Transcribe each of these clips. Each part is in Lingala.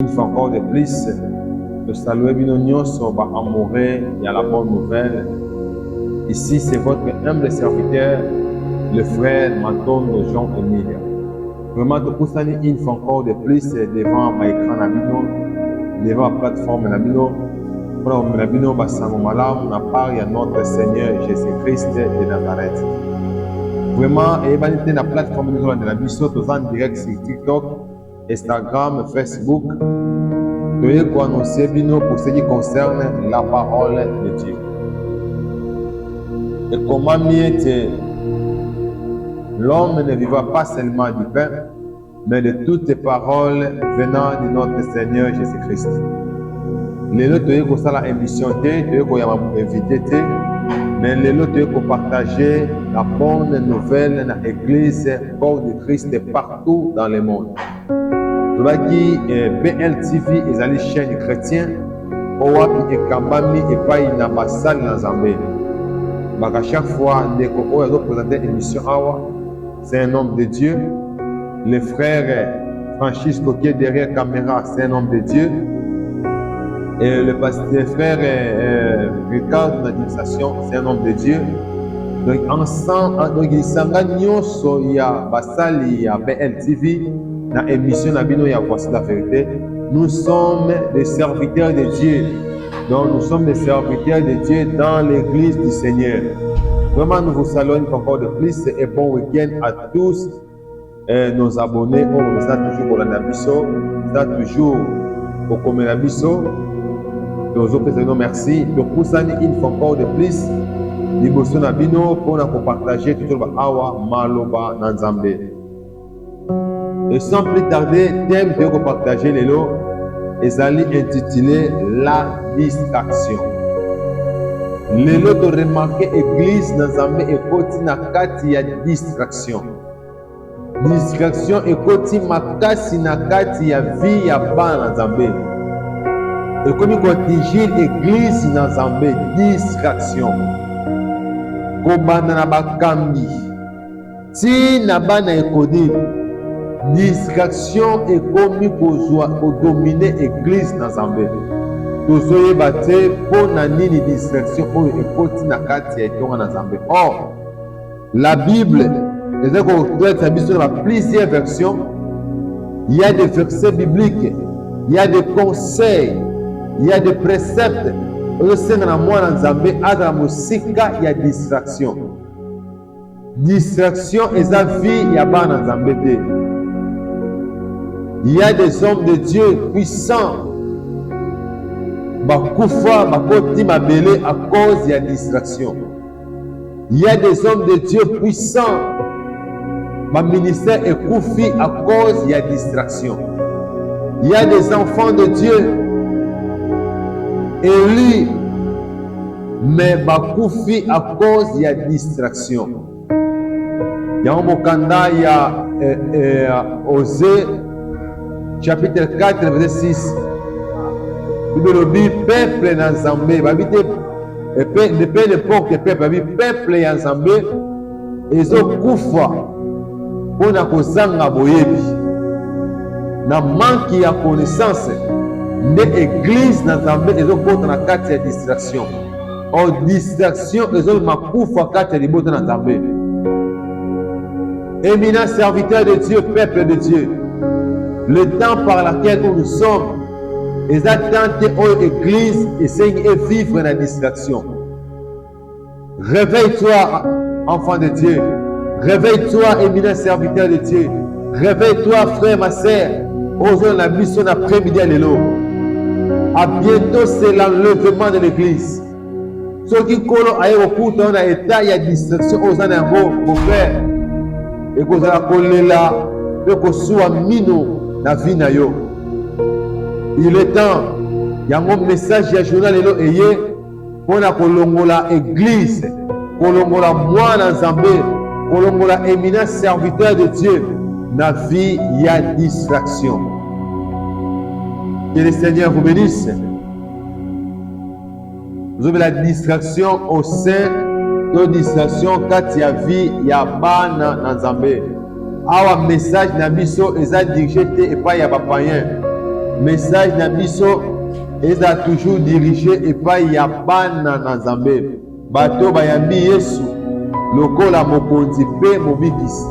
Une fois encore de plus, le salut Binonio va amourer, il y a la bonne nouvelle. Ici, c'est votre humble serviteur, le frère Maton de Jean-Émile. Vraiment, te pousse une fois encore de plus devant ma écran Nabino, devant la plateforme Nabino. Pour la Nabino, Bassangomalam, à part, il y a notre Seigneur Jésus-Christ de Nazareth. Vraiment, et il y a la plateforme de la mission, tous en direct sur TikTok, Instagram, Facebook. Veuillez annoncer Bino pour ce qui concerne la parole de Dieu. Et comment mieux l'homme ne vivra pas seulement du pain, mais de toutes les paroles venant de notre Seigneur Jésus-Christ. Les lots de la émission, de invité, mais les lots de partager la bonne nouvelle dans l'église corps de Christ partout dans le monde. Qui BLTV est une chaîne chrétienne, Owapi et Kambami et pas une ambassade dans Zambé. À chaque fois, on a présenté une émission, c'est un homme de Dieu. Le frère Francisco qui est derrière la caméra, c'est un homme de Dieu. Et le frère Ricardo dans l'administration, c'est un homme de Dieu. Donc ensemble, il y a Bassali, il y a BLTV. Dans l'émission Nabino, il y a Voici la vérité. Nous sommes des serviteurs de Dieu. Donc, nous sommes des serviteurs de Dieu dans l'église du Seigneur. Vraiment, nous vous saluons encore de plus et bon week-end à tous nos abonnés. On est toujours pour la Nabiso, on est toujours pour comme Nabiso. Nous vous merci. Donc, pour ça, il faut encore de plus. Liboso Nabino pour partager toujours Awa Maloba Nanzambé. Et sans plus tarder, thème que vous partagez les lots, et allez intituler la distraction. Les lots de remarquer église dans Zambé et côté na kati ya distraction. Distraction et côté makasi na kati ya vie ya ba na Zambé. Et comme il contingile église dans Zambé, distraction. Kobana na bakambi. Si na bana ekodi. Distraction est commis pour dominer l'église dans Zambé. Tous les bâtés pour nani distraction pour écouter na kati et dans Zambé. Or, la Bible, plusieurs versions. Il y a des versets bibliques, il y a des conseils, il y a des préceptes. Au sein de la moine dans Zambé, à la musique, il y a distraction. Distraction est la vie, il y a pas dans Zambé. Il y a des hommes de Dieu puissants. Bakoufa, bakoti mabele à cause de la distraction. Il y a des hommes de Dieu puissants. Ma ministère est koufi à cause de la distraction. Il y a des enfants de Dieu élus, mais bakoufi à cause de la distraction. Il y a un mokanda, il y a Osée. Chapitre 4, verset 6. Bible dit peuple dans Zambé, ne peu n'importe quel peuple dans Zambé, ils ont koufa pour na kozanga boyebi. Na manque ya connaissance de l'église dans Zambé, ils ont porté na carte de distraction. En distraction, ils ont makoufa carte de botte dans Zambé. Éminent serviteur de Dieu, peuple de Dieu. Le temps par lequel nous sommes, les attentes aux églises essayent de vivre dans la distraction. Réveille-toi, enfant de Dieu. Réveille-toi, éminent serviteur de Dieu. Réveille-toi, frère, ma sœur. Osons la mission après-midi à l'élo. À bientôt, c'est l'enlèvement de l'église. Ceux qui collent à l'aéroport dans l'état, il y a distraction aux animaux, mon frère. Et que vous allez coller là, et que vous soyez mino. La vie na yo. Il est temps. Il y a un message à journal et pour la kolongola église, kolongola moi dans Zambé, kolongola éminent serviteur de Dieu. La vie, il y a distraction. Que le Seigneur vous bénisse. Vous avez la distraction au sein de la distraction quand il y a vie, il y a ban dans Zambé. Awa message na biso eza dirigé et pas ya ba païen. message na biso eza toujours dirigé epai ya bana na Nzambe bato bayambi Yesu lokola mokonzi mpe mobikisi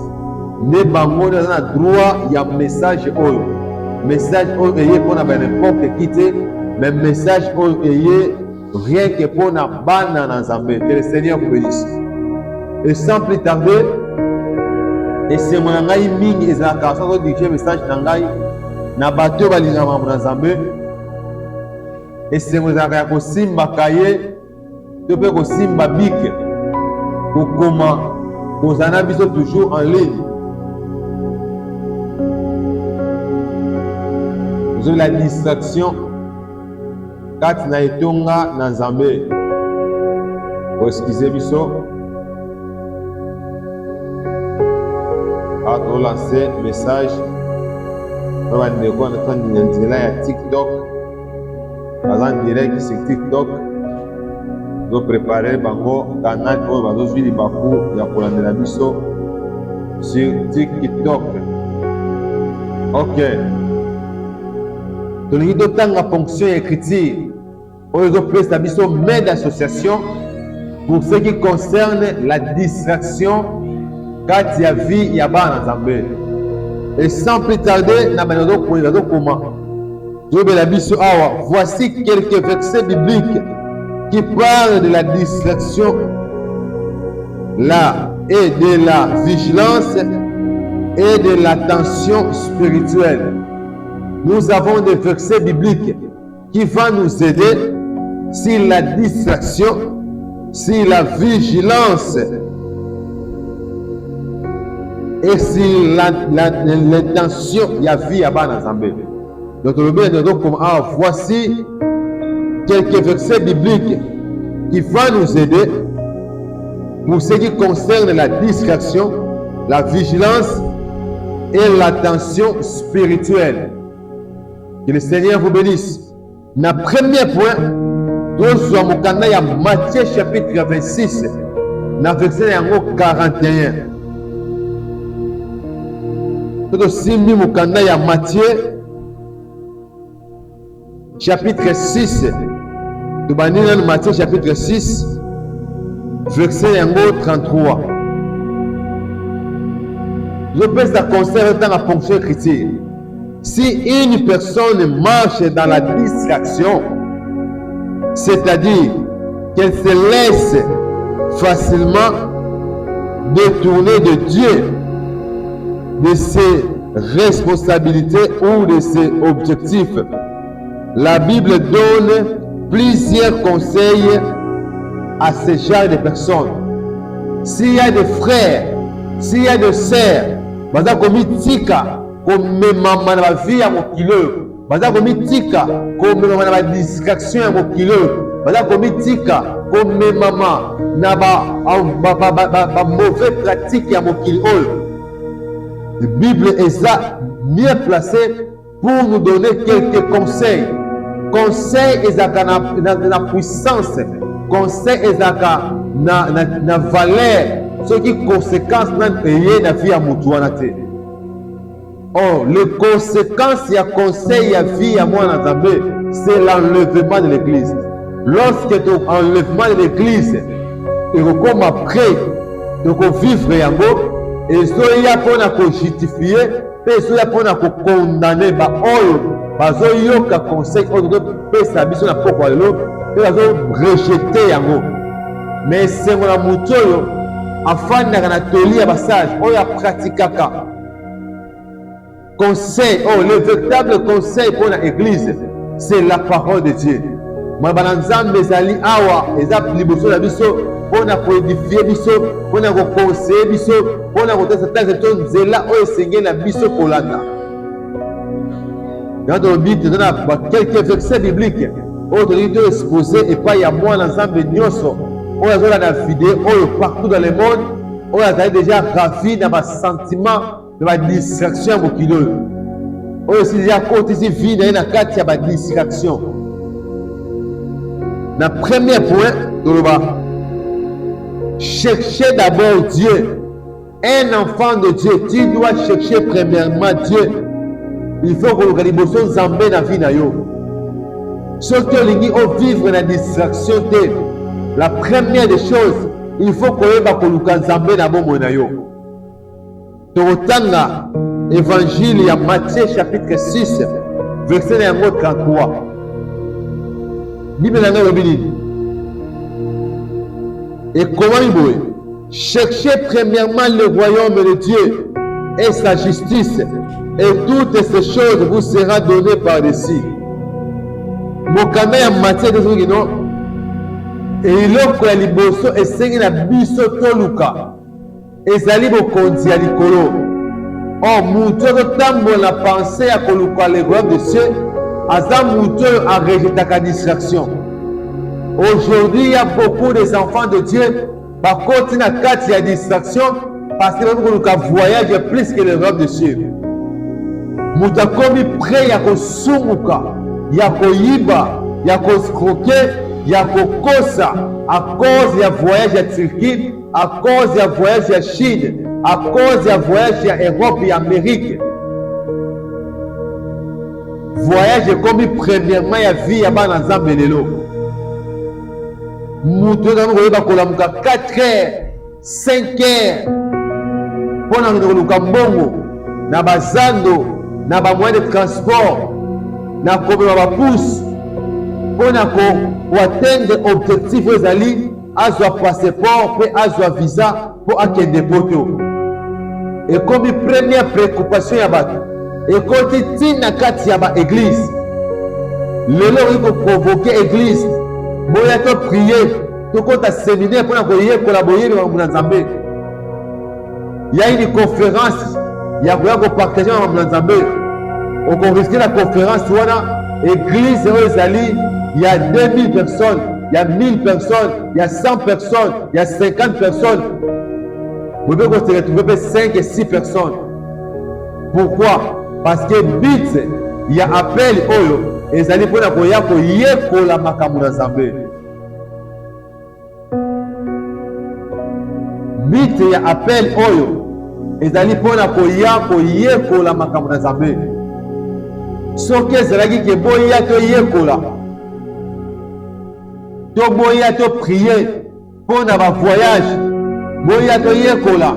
nde bango aza na droit ya message oyo eye mpona n'importe qui te mais message oyo eye rien que mpona bana na Nzambe. Que le Seigneur vous bénisse. Et sans plus tarder, esengo na ngai mingi ezalaka soki odirige message na ngai na bato oyo balingaka makambo na Nzambe. Esengo ezalaka ya kosimba kaye to mpe kosimba bike kokoma kozala na biso toujours en ligne. Ozwi la distraction kati na etonga na Nzambe. Excusez biso. A lancer message pour bandeko na nzela ya TikTok. Baza direct sur TikTok. Nous préparer bango canal oyo bazozwi libaku ya kolandela biso sur TikTok. Ok. Tolingi totanga fonction écriture oyo ezopesa biso main d'association pour ce qui concerne la distraction kati ya vie ya bana Nzambe. Et sans plus tarder na banozo koma tobela biso awa. Voici quelques versets bibliques qui parlent de la distraction là et de la vigilance et de l'attention spirituelle. Nous avons des versets bibliques qui vont nous aider sur la distraction, sur la vigilance et sur l'intention ya vie ya bana Nzambe. Donc voici quelques versets bibliques qui vont nous aider pour ce qui concerne la distraction, la vigilance et l'attention spirituelle. Que le Seigneur vous bénisse. Na premier point, nous sommes au canal ya Matthieu chapitre 26, na verset 41. Nous sommes au canal ya Matthieu chapitre 6. Nous sommes Matthieu chapitre 6, verset 33. Je peux la conserver dans la fonction écriture. Si une personne marche dans la distraction, c'est-à-dire qu'elle se laisse facilement détourner de Dieu, de ses responsabilités ou de ses objectifs, la Bible donne plusieurs conseils à ce genre de personnes. S'il y a des frères, s'il y a des sœurs, baza komitika komemama na vie ya mokilo, baza komitika komemama na distraction ya mokilo, baza komitika komemama na ba mauvais pratique ya mokilo. La Bible est mieux placée pour nous donner quelques conseils. Conseil ezaka na puissance, conseil ezaka na valeur, ce qui conséquence na payer na vie ya mutu wana te. Oh, les conséquences ya conseil ya vie ya mwana Nzambe, c'est l'enlèvement de l'église. Lorsque tu enlèvement de l'église et comme après de vivre yango, et soya pona ko justifier, et soya pona ko condamner ba oyo bazoyoka conseil oyo pesa biso na poko lelo pe bazo rejeter yango. Mais c'est mon mutu oyo afandaka na toli ya basage oyo pratikaka conseil. Oh, le véritable conseil pour l'église, c'est la parole de Dieu. Moi bananzambe ezali awa eza liboso na biso pona ko édifier biso, pona ko conseiller biso, pona ko tesa to nzela oyo esengeli na biso kolanda. Dans le but de donner quelques versets bibliques, autres livres exposés et pas y a moi dans Nzambe nyonso. On a la vidéo partout dans le monde, on a déjà ravi dans ma sentiment de ma distraction à mokilo. On a aussi déjà côté ici vie dans une carte de distraction. Le premier point, chercher d'abord Dieu. Un enfant de Dieu, tu dois chercher premièrement Dieu. il faut koluka liboso nzambe na vie na yo. Soki olingi vivre na distraction te, la première des choses, il faut koyeba koluka nzambe na bomoi na yo. Tokotanga évangile ya Matthieu chapitre 6 verset yango 33. Bible na ngai elobi nini? Ekomami boye, cherchez premièrement le royaume de Dieu et sa justice, et toutes ces choses vous seront données par-dessus. Mokanda ya Matthieu ezoki no, eloko ya liboso esengi na biso toluka ezali bokonzi ya likolo. Mutu azotambola na pensée ya koluka le royaume de Dieu, aza mutu oyo arejetaka distraction. Aujourd'hui, il y a beaucoup des enfants de Dieu bakoti na kati ya distraction parce que bakoluka voyage plus que le royaume de Dieu. Mutu akomi prêt ya kosumuka, ya koyiba, ya koscroquer, ya kokosa à cause ya voyage ya Turquie, à cause ya voyage ya Chine, à cause ya voyage ya Europe et Amérique. Voyage ekomi premièrement ya vie ya bana nzambe lelo. Mutu oyo koyeba kolamuka 4 heures 5 heures mpona koluka mbongo na bazando na bamoyen de transport na komema bapousse mpona koatteindre objectif oyo ezali azwa passeport mpe azwa visa mpo akende poto. Ekomi première préoccupation ya bato, ekoti ntina kati ya baeglise. Lelo oyi koprovoke église boya to prier tokota séminaire mpona koyekola boyebi makambo na nzambe. Ya une conférence ya koya kopartage makambo na nzambe, okoriske na conférence wana église oyo ezali ya 2000 personnes, ya 1000 personnes, ya 100 personnes, ya 50 personnes. Vous pouvez se retrouver 5 et 6 personnes. Pourquoi? Parce que but il y a appel oyo ezali mpona koya koyekola makambo na nzambe. But ya appel oyo ezali mpona koya koyekola makambo na nzambe. Soki ezalaki ke boya toyekola to boya to prier mpona bavoyage, boya toyekola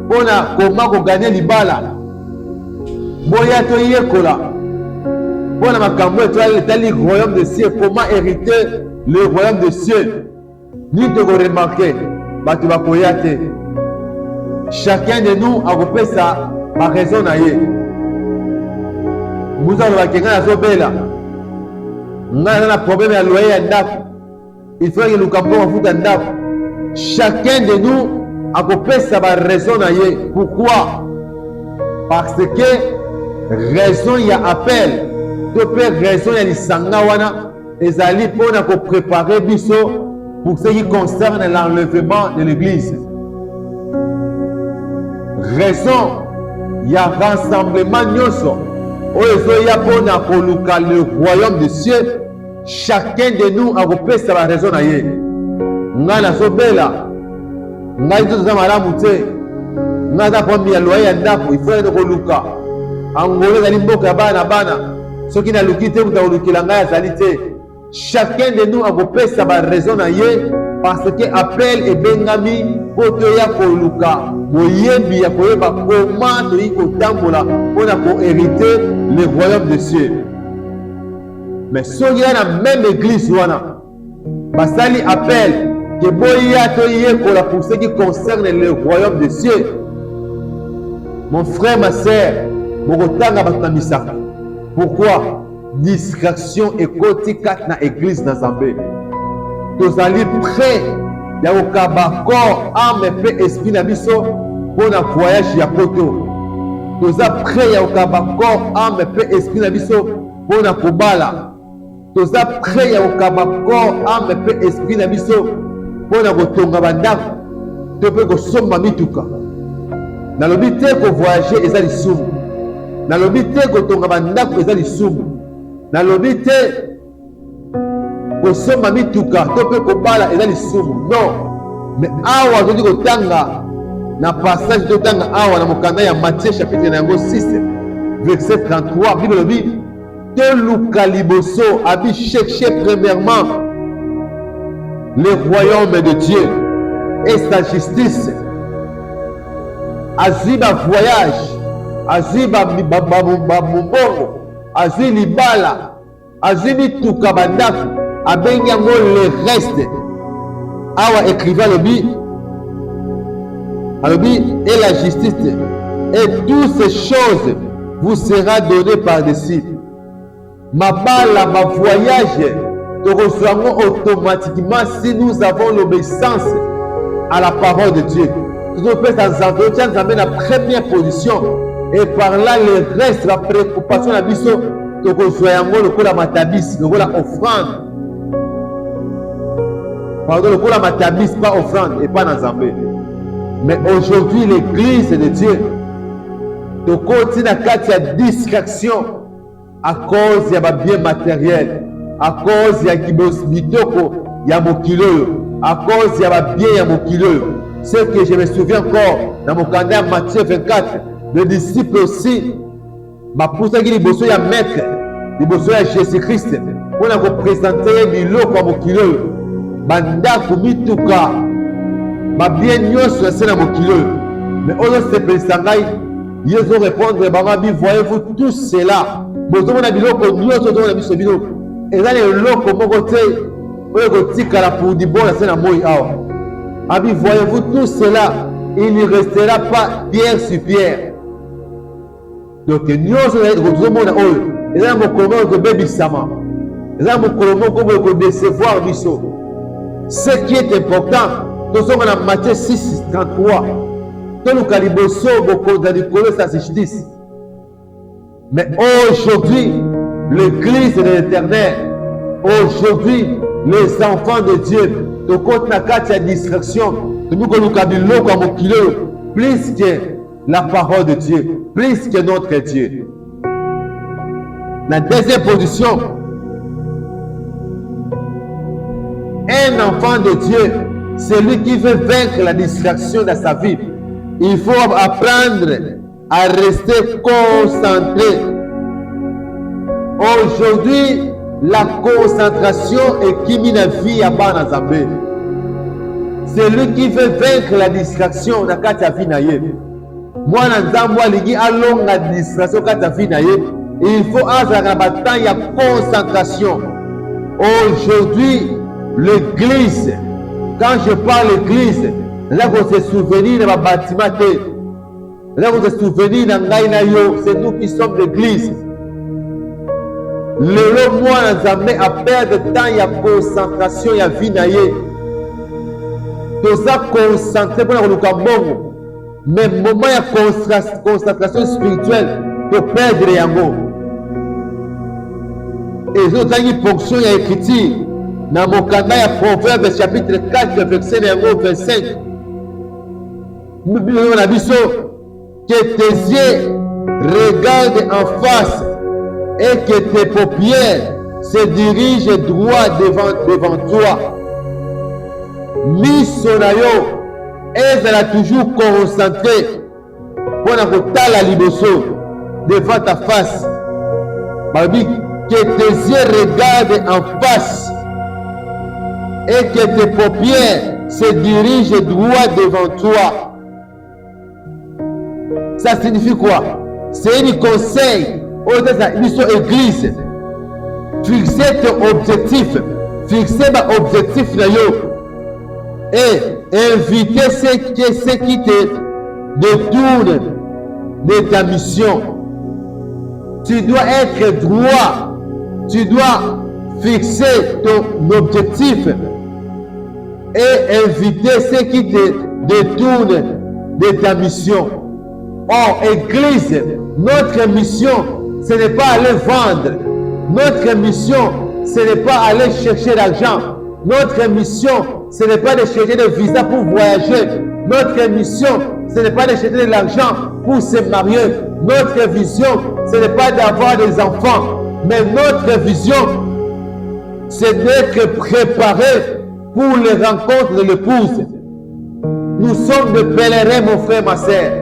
mpona koma koganye libala, boya toyekola mpona makambo etali royaume de cieux, comment hériter le royaume de cieux, ni tokoremarke bato bakoya te. Chacun de nous akopesa baraison na ye. Mutu alobaki ngai nazobela, ngai naza na problème ya loyer ya ndako, il faut eluka mpo mafuta ndako. Chacun de nous akopesa baraison na ye. Pourquoi? Parce que raison ya appel to mpe raison ya lisanga wana ezali mpona kopréparer biso pour ce qui concerne l'enlèvement de l'église. Raison ya rassemblement nyonso oyo ezoya mpona koluka le royaume de cieux, chacun de nous akopesa baraison na ye. Ngai nazobela, ngai toza malamu te, ngai aza problème ya loyer ya ndako, il faut ende koluka. Angola ezali mboka ya bana bana, soki naluki te mutu akolukela ngai azali te. Chacun de nous akopesa baraison na ye parce que appel ebengami mpo toya koluka boyebi ya koyeba koma toyi kotambola mpona kohériter le royaume de cieux. Mais soki ya na même église wana basali appel ke boya toyekola pour ce qui concerne le royaume de cieux, mon frère ma sœur bokotanga bato na misaka. Pourquoi? Distraction ekoti kati na église na nzambe. Tozali prêt ya kokaba corps, âme mpe esprit na biso mpona voyage ya poto. Toza prêt ya kokaba corps, âme mpe esprit na biso mpona kobala. Toza prêt ya kokaba corps, âme mpe esprit na biso mpona kotonga bandako to mpe kosomba mituka. Nalobi te kovoyage eza lisumu, nalobi te kotonga bandako eza lisumu, nalobi te kosomba mituka to mpe kobala eza lisumu, non. Mais awa tozi kotanga na passage totanga awa na mokanda ya Matthieu chapitre na yango 6 verset 33, Bible dit, que Lucaliboso a dit chercher premièrement le royaume de Dieu et sa justice. Aziba voyage, aziba mubongo, azi libala, azi mituka bandaku, abengi yango le reste. Awa écrivain le dit, et la justice, et toutes ces choses vous sera donné par-dessus. Ma bala, ma voyage, nous recevons automatiquement si nous avons l'obéissance à la parole de Dieu. Nous faisons dans entretien, nous amène la première position. Et par là, le reste, la préoccupation, la mission, nous recevons le coup de matabis, le coup de offrande. Pardon, le coup de matabis, pas offrande et pas dans Zambé. Mais aujourd'hui, l'église de Dieu, nous continuons à la distraction à cause de bien matériel, à cause de bitoko, ya mokilo, à cause de bien ya mokilo. Ce que je me souviens encore dans mon candidat Matthieu 24, le disciple aussi m'a poussé qui liboso ya maître, liboso ya Jésus-Christ, pour nous présenter biloko ya mokilo, bandako mituka, ba bien nyonso c'est na mokilo. Mais on se présenter, ils ont répondre, voyez-vous tout cela. Bozomona biloko nyonso to na biso bino eza leloko moko te oyo kotikala pour du bon na moi awa. Abi voyez-vous tout cela, il ne restera pas pierre sur pierre. Donc nyonso kozomona oyo eza mokolo moko kobebisama, eza mokolo moko kodecevoir biso. Ce qui est important, tozonga na Matthieu 6, 33, toluka liboso bokonza likolo sa justice. Mais aujourd'hui, l'église de l'Éternel, aujourd'hui, les enfants de Dieu, de compte na kati ya distraction, nous plus que la parole de Dieu, plus que notre Dieu. La deuxième position, un enfant de Dieu, c'est lui qui veut vaincre la distraction dans sa vie. Il faut apprendre à rester concentré. Aujourd'hui, la concentration est qui mine vie à Banazambé. C'est lui qui veut vaincre la distraction dans la vie naïe. Moi, dans ligi allons la distraction dans la vie naïe. Il faut avoir il y a concentration. Aujourd'hui, l'église, quand je parle l'église, là on se souvient de ma bâtiment. Là, vous vous souvenez, c'est nous qui sommes l'église. Le mois, nous avons à perdre de temps, il y a concentration, il y a vie. Tout ça concentré pour nous bon. Mais moment, il y a concentration spirituelle pour perdre les amours. Et nous avons une fonction, il y a écrit dans mon canal, il y a Proverbe chapitre 4, verset 25. Nous avons dit que tes yeux regardent en face et que tes paupières se dirigent droit devant toi. Misonayo, elle a toujours concentré pour la liboso devant ta face. Que tes yeux regardent en face et que tes paupières se dirigent droit devant toi. Ça signifie quoi? C'est un conseil aux églises. Fixer ton objectif. Fixer ton objectif et inviter ceux qui te détournent de ta mission. Tu dois être droit. Tu dois fixer ton objectif et inviter ceux qui te détournent de ta mission. Or, Église, notre mission, ce n'est pas aller vendre. Notre mission, ce n'est pas aller chercher l'argent. Notre mission, ce n'est pas de chercher des visas pour voyager. Notre mission, ce n'est pas de chercher de l'argent pour se marier. Notre vision, ce n'est pas d'avoir des enfants. Mais notre vision, c'est d'être préparé pour les rencontres de l'épouse. Nous sommes des pèlerins, mon frère, ma sœur.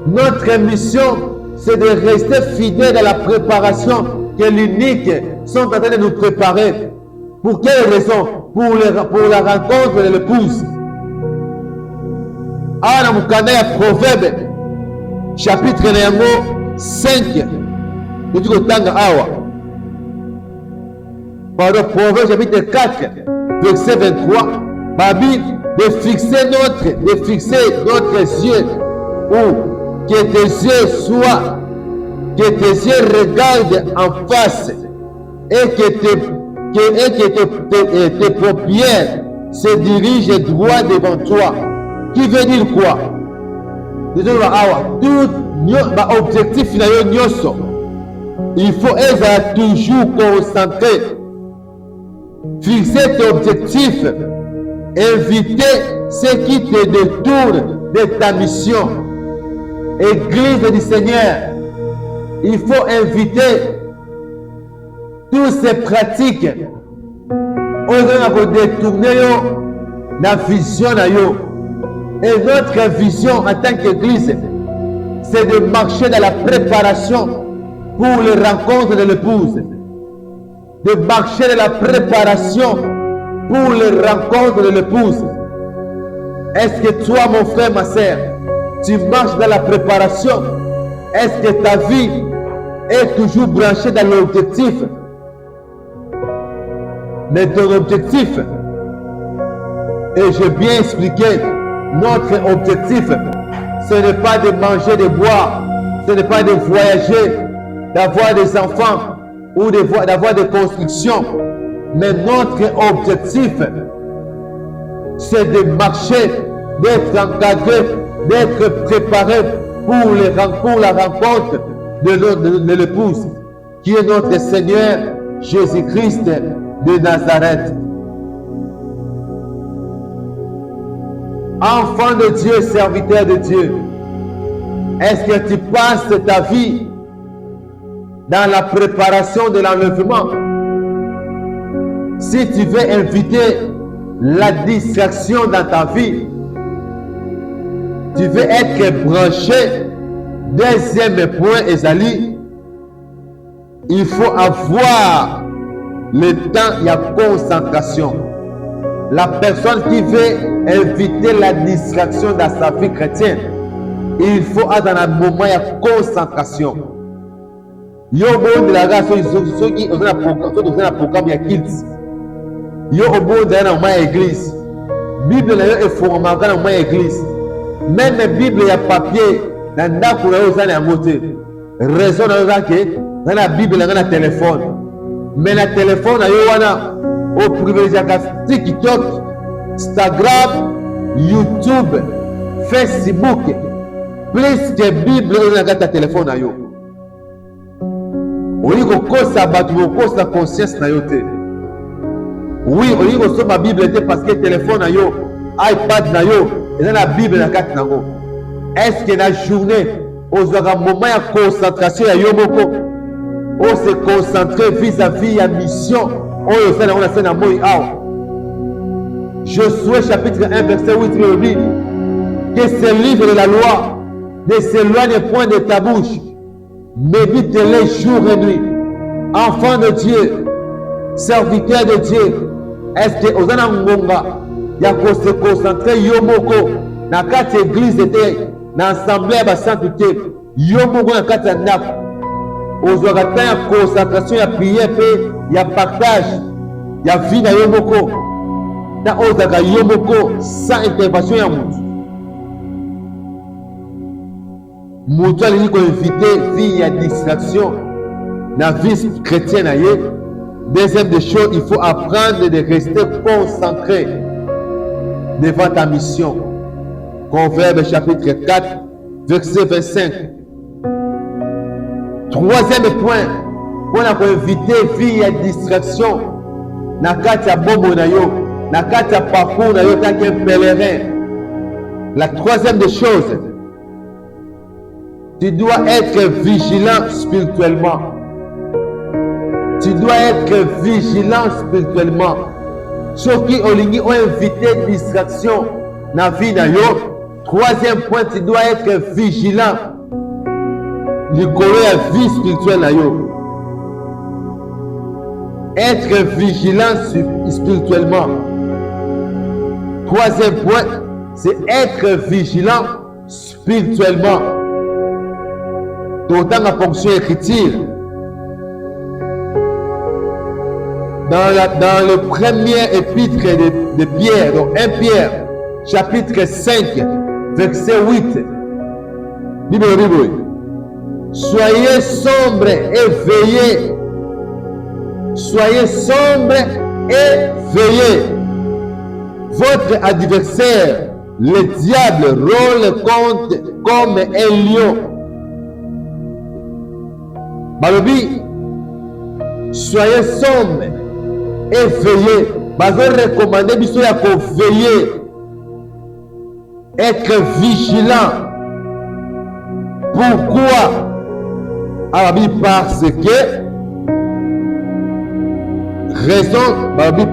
Notre mission, c'est de rester fidèle à la préparation que l'unique sont en train de nous préparer. Pour quelle raison? Pour la rencontre de l'épouse. Ah, dans le Proverbe, chapitre 5, nous disons pardon, Proverbe chapitre 4, verset 23, ma Bible, de fixer notre yeux, ou que tes yeux regardent en face et que tes paupières se dirigent droit devant toi. Qui veut dire quoi? Tout objectif il faut être toujours concentré. Fixer tes objectifs, éviter ce qui te détourne de ta mission. Église du Seigneur, il faut éviter toutes ces pratiques pour détourner la vision. Et notre vision en tant qu'Église, c'est de marcher dans la préparation pour les rencontres de l'épouse. De marcher dans la préparation pour les rencontres de l'épouse. Est-ce que toi, mon frère, ma soeur, tu marches dans la préparation? Est-ce que ta vie est toujours branchée dans l'objectif? Mais ton objectif, et j'ai bien expliqué, notre objectif, ce n'est pas de manger, de boire, ce n'est pas de voyager, d'avoir des enfants ou d'avoir des constructions. Mais notre objectif, c'est de marcher, d'être encadré, d'être préparé pour la rencontre de l'épouse, qui est notre Seigneur Jésus-Christ de Nazareth. Enfant de Dieu, serviteur de Dieu, est-ce que tu passes ta vie dans la préparation de l'enlèvement? Si tu veux éviter la distraction dans ta vie, tu veux être branché, deuxième point, Ezali, il faut avoir le temps, il y a concentration. La personne qui veut éviter la distraction dans sa vie chrétienne, il faut être dans un moment de concentration. Yo bon de la race, ceux qui ont un programme de kids. Yo bon de la église. Bible est formée dans la église. Même la Bible il y a papier dans la couleur aux côté. Raison dans la Bible dans le téléphone. Mais le téléphone au privilégié TikTok, Instagram, YouTube, Facebook, plus que Bible dans le téléphone na yo. Oui, kosa batu kosa conscience na yo te. Oui, oui, kosa ma Bible te parce que téléphone na yo, iPad na yo, et dans la Bible na kat nango. Est-ce que la journée, aux aura moment de concentration ya yo moko, on se concentrer vis-à-vis la mission. Josué chapitre 1 verset 8 dit que ce livre de la loi ne s'éloigne point de ta bouche, médite-les jour et nuit. Enfant de Dieu, serviteur de Dieu, est-ce que Ozana Ngonga ya ko se concentrer yomoko na kati église était na assemblée ya sainteté yomoko na kati ya ndako ozwaka temps ya concentration ya prière pe ya partage ya vie na yomoko na ozaka yomoko sans intervention ya mutu alingi koinvite vie ya distraction na vie chrétienne na ye. Deuxième des choses, il faut apprendre de rester concentré devant ta mission. Proverbe chapitre 4 verset 25. Troisième point, on a éviter vie et distraction na kati ya bombo na yo, na kati ya parcours na yo tant qu'un pèlerin. La troisième des choses, tu dois être vigilant spirituellement. Tu dois être vigilant spirituellement. Ceux qui ont invité distraction dans la vie. Troisième point, tu dois être vigilant likolo ya vie spirituelle na yo. Être vigilant spirituellement. Troisième point, c'est être vigilant spirituellement. Dans la fonction écriture, dans le premier épître de Pierre, donc 1 Pierre, chapitre 5, verset 8, Bible. Soyez sombres et veillez. Soyez sombres et veillez. Votre adversaire, le diable, rôle comme un lion. Balobi, soyez sombres et veillez. Bazo recommander biso ya ko veiller. Être vigilant. Pourquoi? Parce que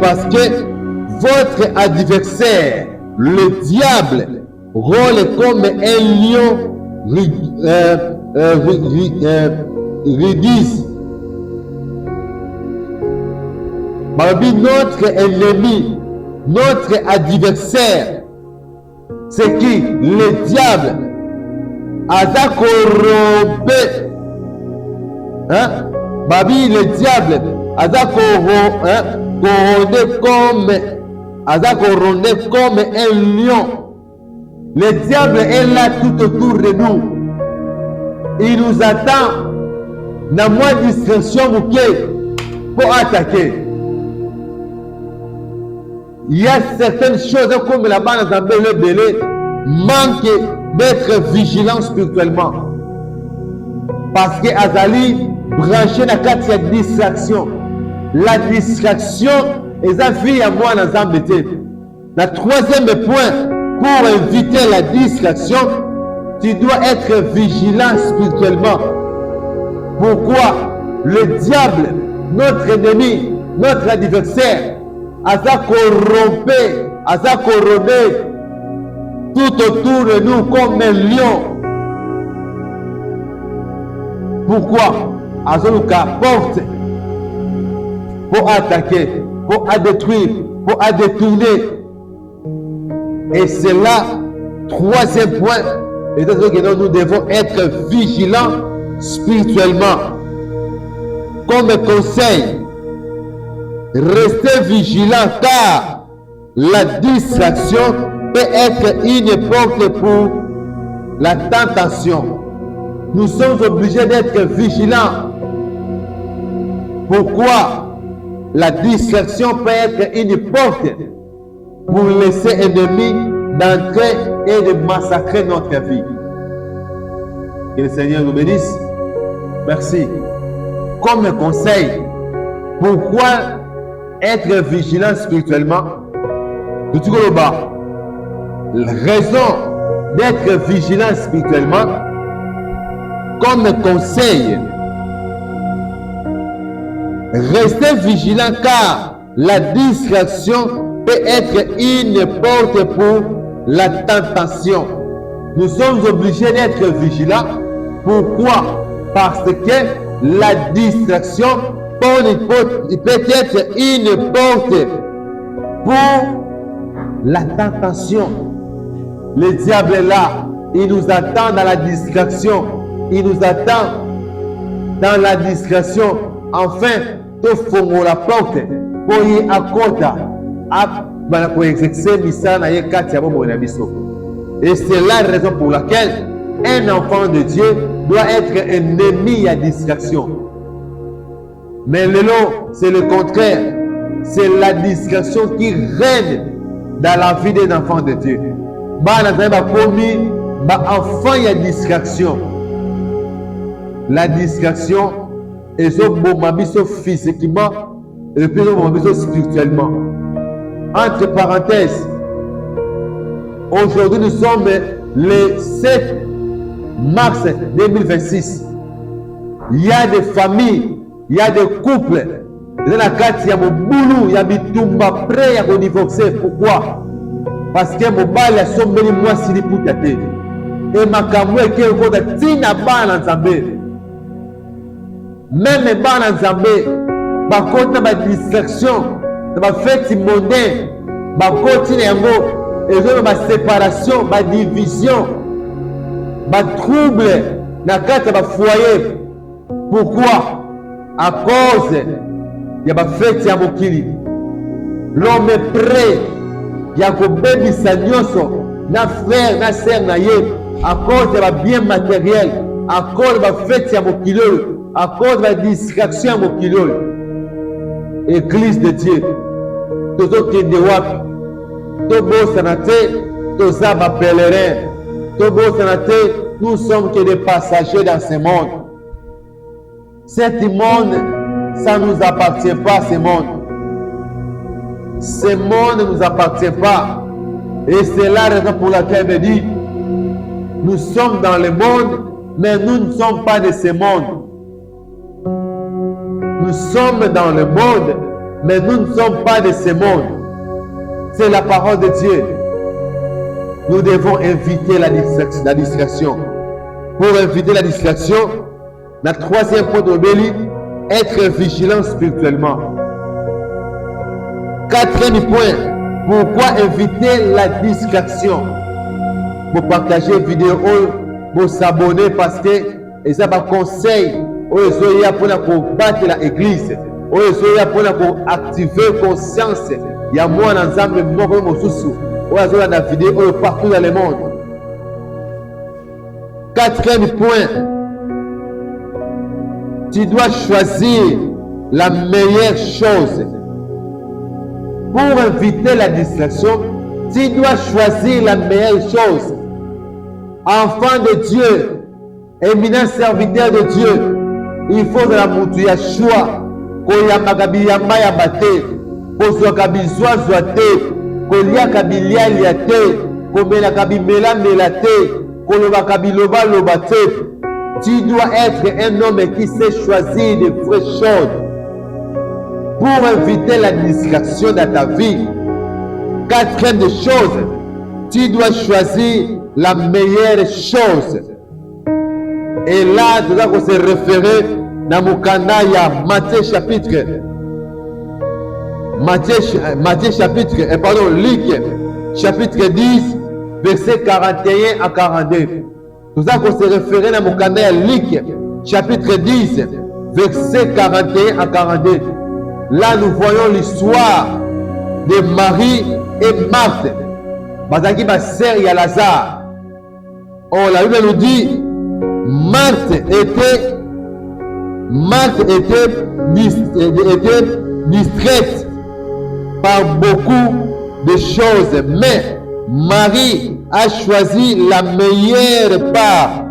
parce que votre adversaire, le diable, rôle comme un lion rudis. Notre ennemi, notre adversaire, c'est qui? Le diable. Aza corrompu. Babi, le diable, aza corrompu comme un lion. Le diable est là tout autour de nous. Il nous attend dans moins discrétion pour attaquer. Il y a certaines choses comme la bande le belé manque d'être vigilant spirituellement. Parce que Azali branché dans la distraction. La distraction est la vie à moi dans l'embêté. Le troisième point, pour éviter la distraction, tu dois être vigilant spirituellement. Pourquoi? Le diable, notre ennemi, notre adversaire, a corrompu tout autour de nous comme un lion. Pourquoi? Azoluka porte pour attaquer, pour détruire, pour détourner. Et c'est là, troisième point, et que nous devons être vigilants spirituellement. Comme conseil, restez vigilants car la distraction peut être une porte pour la tentation. Nous sommes obligés d'être vigilants. Pourquoi? La distraction peut être une porte pour laisser l'ennemi d'entrer et de massacrer notre vie. Que le Seigneur nous bénisse. Merci. Comme conseil, pourquoi être vigilant spirituellement? La raison d'être vigilant spirituellement, comme conseil, restez vigilant car la distraction peut être une porte pour la tentation. Nous sommes obligés d'être vigilants. Pourquoi? Parce que la distraction peut être une porte pour la tentation. Le diable est là. Il nous attend dans la distraction. Il nous attend dans la distraction. Enfin, tout faut la porte pour y accorder pour exercer misana et katia bobo na biso. Et c'est la raison pour laquelle un enfant de Dieu doit être ennemi à distraction. Mais le lot, c'est le contraire. C'est la distraction qui règne dans la vie d'un enfant de Dieu. Enfant, il y a distraction. La distraction est physiquement et puis spirituellement. Entre parenthèses, aujourd'hui nous sommes le 7 mars 2026. Il y a des familles, il y a des couples. Il y a mon boulot, il y a bitumba prêt à divorcer. Pourquoi? Parce que mon bal a sommé moi si les poutatés. Et ma camoué qui est encore de tina ban ensemble. même bana nzambe bakoti na badistraction na bafeti mondain bakoti na yango ezona baséparation badivision batrouble na kati ya bafoyer. Pourquoi? À cause ya bafeti ya mokili. L'homme est prêt ya kobebisa nyonso na frère na sœur na ye à cause ya babien matériel, à cause ya bafeti ya mokili oyo, à cause ya badistraction ya mokili oyo. Église de Dieu, tozokende wapi? Tobosana te, toza bapèlerin. Tobosana te, nous sommes que des passagers dans ce monde. Cet monde, ça ne nous appartient pas, ce monde. Ce monde ne nous appartient pas. Et c'est la raison pour laquelle il me dit, nous sommes dans le monde, mais nous ne sommes pas de ce monde. Nous sommes dans le monde, mais nous ne sommes pas de ce monde. C'est la parole de Dieu. Nous devons éviter la distraction. Pour éviter la distraction, la troisième point de Béli, être vigilant spirituellement. Quatrième point, pourquoi éviter la distraction? Vous partagez vidéo, vous s'abonner parce que ça va conseil, vous pour battre l'église, pour activer conscience. Il y a moi dans l'ensemble, moi comme sous la vidéo partout dans le monde. Quatrième point, tu dois choisir la meilleure chose. Pour éviter la distraction, tu dois choisir la meilleure chose. Enfant de Dieu, éminent serviteur de Dieu, il faut de la mouture choix. Koyamba kabiyamba ya bate, kozwa kabizwa zwa te, kolia kabilia lia te, komela kabimela mela te, koloba kabiloba loba te. Tu dois être un homme qui sait choisir de vraies choses pour éviter la distraction dans ta vie. Quatrième des choses, tu dois choisir la meilleure chose. Et là, tu dois se référer dans Mukanda, Matthieu chapitre, Luc chapitre 10, verset 41 à 42. Nous allons se référer dans Mukanda, Luc chapitre 10, verset 41 à 42. Là, nous voyons l'histoire de Marie et Marthe. Bazaki ba sœur ya Lazare. Oh, la Bible nous dit, Marthe était distraite par beaucoup de choses, mais Marie a choisi la meilleure part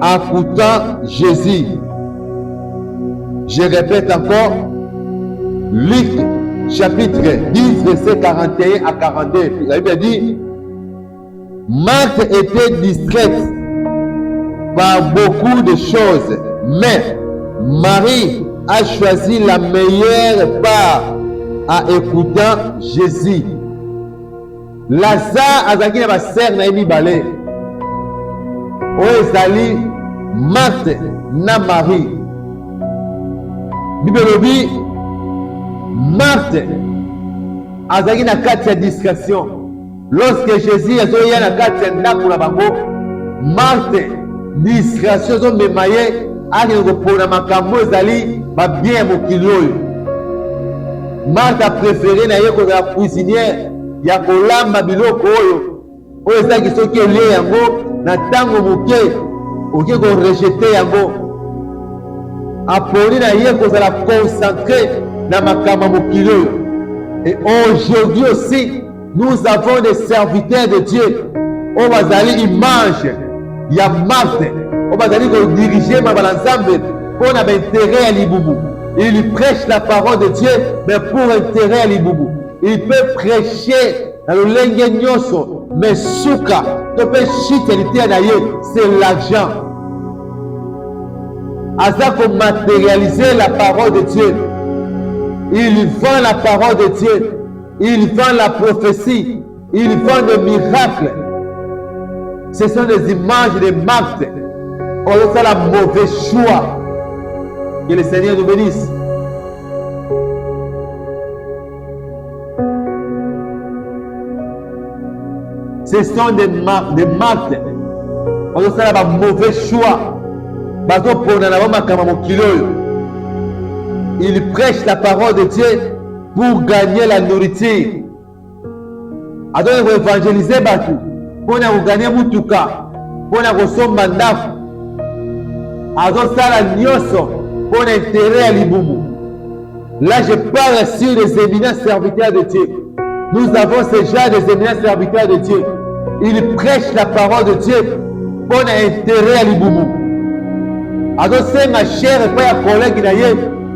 en écoutant Jésus. Je répète encore, Luc chapitre 10, verset 41 à 42. La Bible dit, Marthe était distraite par beaucoup de choses, mais Marie a choisi la meilleure part en écoutant Jésus. Lazare azaki na basere na ye mibale oyo ezali Marthe na Marie. Bible elobi Marthe azalaki na kati ya distraction. Lorsque Jésus azoya na kati ya ndako na bango, Marthe distraction ezomema ye akende kopona makambo ezali babien ya mokili oyo. Marthe apréféré na ye kozala cuisinière ya kolamba biloko oyo ezalaki soki elie yango na ntango moke okoki korejete yango. Aponi na ye kozala concentré na makambo mokili oyo. Et aujourd'hui aussi, nous avons des serviteurs de Dieu oyo bazali image ya Marthe, oyo bazali kodiriger mabala nzambe mpona baintérêt ya libumu. Il prêche la parole de Dieu, mais pour intérêt à libubu. Il peut prêcher dans le lenge nyonso, mais suka, tu peux chiter na ye, c'est l'argent. Asa pour matérialiser la parole de Dieu. Il vend la parole de Dieu. Il vend la prophétie. Il vend des miracles. Ce sont des images de Marthe. On a fait la mauvais choix. Que le Seigneur nous bénisse. Ce sont des marques. On a fait un mauvais choix. Il prêche la parole de Dieu pour gagner la nourriture. Alors, il faut évangéliser pour gagner Mutuka, pour gagner Ndaf. Alors, ça la nyoso pour intérêt à l'Iboumou. Là, je parle sur les éminents serviteurs de Dieu. Nous avons ce genre des éminents serviteurs de Dieu. Ils prêchent la parole de Dieu pour intérêt à l'Iboumou. Alors, c'est ma chère et pas un collègue qui a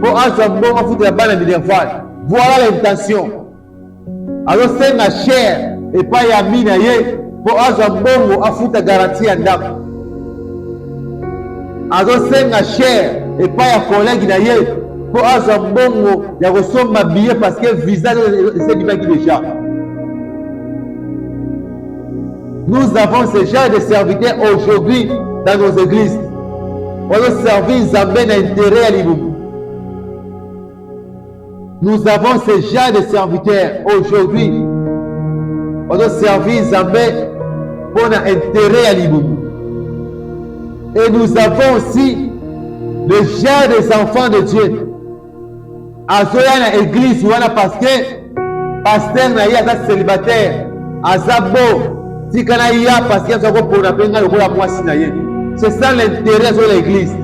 pour un foutre la balle à Minerval. Voilà l'intention. Alors, c'est ma chère et pas un minaye pour un bongo à foutre la garantie à Ndam. Alors, c'est ma chère et pas un collègue qui a pour un bongo, il y a reçu ma billet parce que le visa c'est du mec déjà. Nous avons ce genre de serviteurs aujourd'hui dans nos églises. On doit servir Zambé d'intérêt à l'Iboumou. Nous avons ce genre de serviteurs aujourd'hui. On doit servir Zambé pour intérêt à l'Iboumou. Et nous avons aussi le genre des enfants de Dieu. Azoya na église wana parce que pasteur na yaka célibataire azabo tikana ya parce que azako pona penga lokola mwasi na ye. C'est ça l'intérêt de l'église.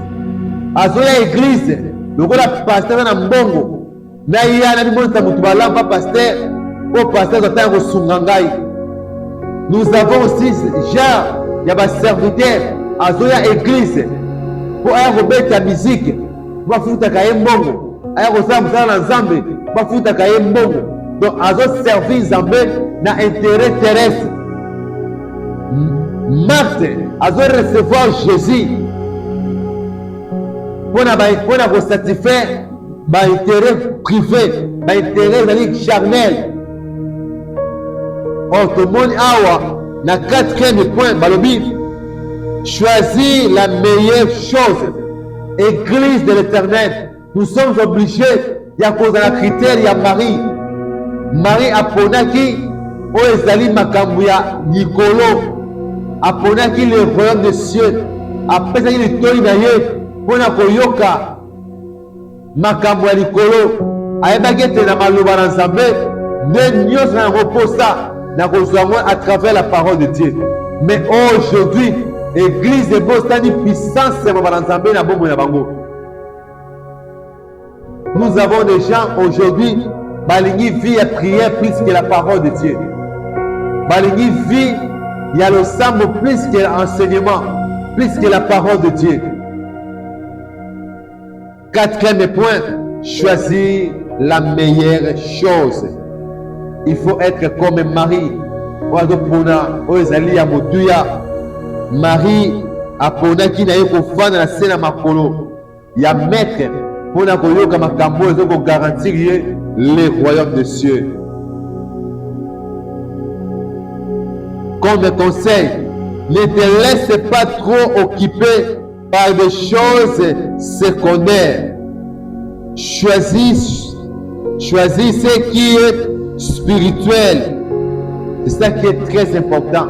Azoya église lokola pasteur na mbongo na ya na bimonta mutu balamba pasteur au pasteur zatanga kosunga ngai. Nous avons aussi genre ya ba serviteur azoya église pour aya kobeta musique pour futa kaye mbongo. Donc, azo servir Zambé na intérêt terrestre. Marthe azo recevoir Jésus pour satisfaire l'intérêt privé, l'intérêt charnel. Or, tout le monde a na quatrième point, balobi, choisir la meilleure chose, Église de l'Éternel. Nous sommes obligés, il y a cause de la critère, il y a Marie. Marie aponaki, o ezali makambu ya Nikolo, aponaki le royaume des cieux, apesaki litoi na ye, pona koyoka makambu ya Nikolo, ayebaki ete na maloba na Nzambe, nde nyonso na reposa na kozwa ngo à travers la parole de Dieu. Mais aujourd'hui, Église de Bostani puissance ya maloba na Nzambe na bombo na bango. Nous avons des gens aujourd'hui, Balingi vit à prière plus que la parole de Dieu. Balingi vit, il y a le sang plus que l'enseignement, plus que la parole de Dieu. Quatrième point, choisir la meilleure chose. Il faut être comme Marie. Marie a pona qui n'a pas fait dans la scène à Makolo. Il y a maître. Pour garantir les royaumes des cieux. Comme conseil, ne te laisse pas trop occuper par des choses secondaires. Choisis ce qui est spirituel. C'est ça qui est très important.